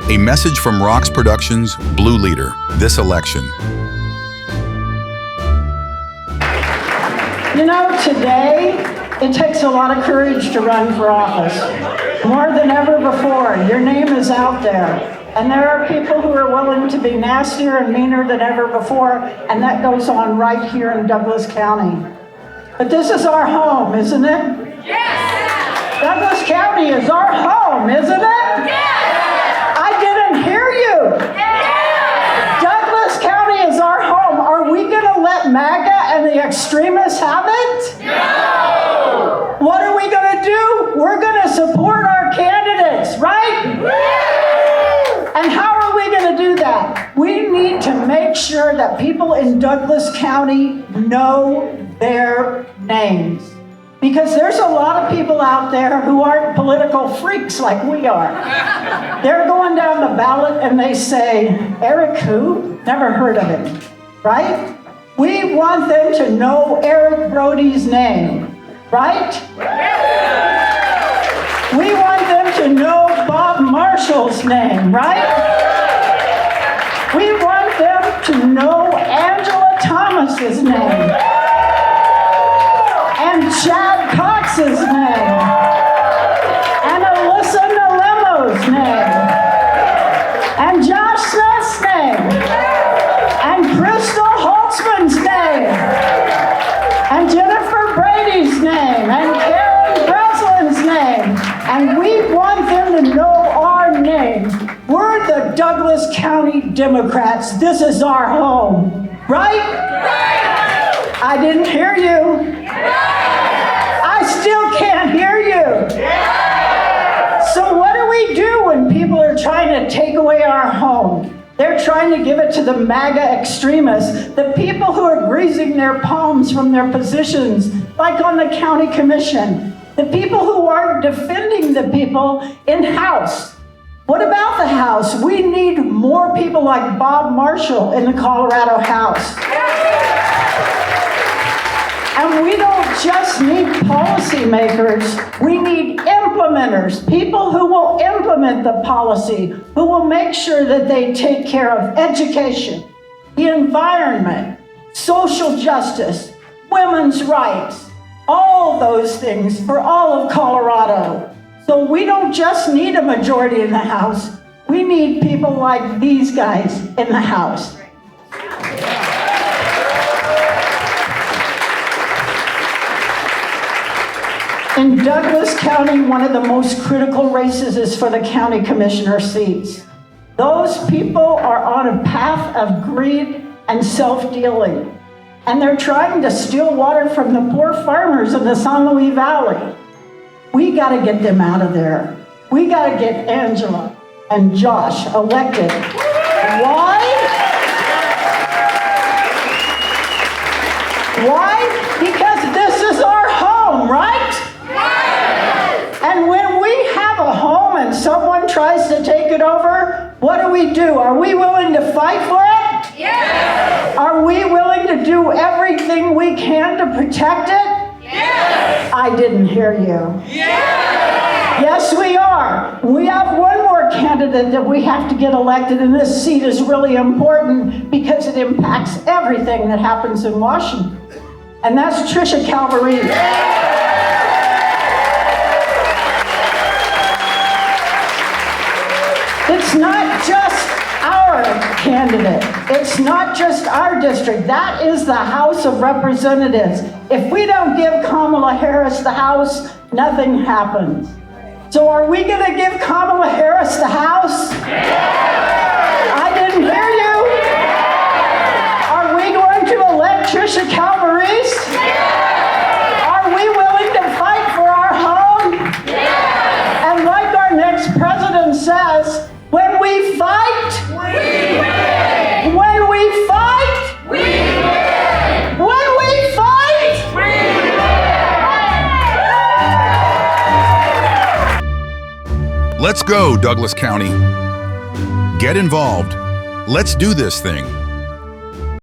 A message from Rox Productions, Blue Leader, this election. You know, today, it takes a lot of courage to run for office. More than ever before, your name is out there. And there are people who are willing to be nastier and meaner than ever before, and that goes on right here in Douglas County. But this is our home, isn't it? Yes! Douglas County is our home, isn't it? Yes! I didn't hear you! Yes! Douglas County is our home. Are we going to let MAGA and the extremists have it? No! What are we going to do? We're going to support our candidates, right? Yes! And how are we going to do that? We need to make sure that people in Douglas County know their names. Because there's a lot of people out there who aren't political freaks like we are. They're going down the ballot and they say, Eric who? Never heard of him, right? We want them to know Eric Brody's name, right? We want them to know Bob Marshall's name, right? We want them to know Angela Thomas's name. And Chad Cox's name, and Alyssa Nalemo's name, and Josh Smith's name, and Crystal Holtzman's name, and Jennifer Brady's name, and Karen Breslin's name, and we want them to know our name. We're the Douglas County Democrats. This is our home, right? I didn't hear you. I still can't hear you. So what do we do when people are trying to take away our home? They're trying to give it to the MAGA extremists, the people who are greasing their palms from their positions, like on the county commission, the people who aren't defending the people in-house. What about the House? We need more people like Bob Marshall in the Colorado House. And we don't just need policymakers, we need implementers, people who will implement the policy, who will make sure that they take care of education, the environment, social justice, women's rights, all those things for all of Colorado. So we don't just need a majority in the House, we need people like these guys in the House. In Douglas County, one of the most critical races is for the county commissioner seats. Those people are on a path of greed and self-dealing, and they're trying to steal water from the poor farmers in the San Luis Valley. We got to get them out of there. We got to get Angela and Josh elected. Why? Why? Because this is our home, right? And when we have a home and someone tries to take it over, what do? Are we willing to fight for it? Yes! Are we willing to do everything we can to protect it? Yes! I didn't hear you. Yes! Yes, we are. We have one more candidate that we have to get elected, and this seat is really important because it impacts everything that happens in Washington. And that's Tricia Calvarese. Yes! It's not just our candidate. It's not just our district. That is the House of Representatives. If we don't give Kamala Harris the House, nothing happens. So are we going to give Kamala Harris the House? I didn't hear you. Are we going to elect Tricia Calvarese? Are we willing to fight for our home? And like our next president says, when we fight, we win. When we fight, we win. When we fight, we Let's go, Douglas County. Get involved. Let's do this thing.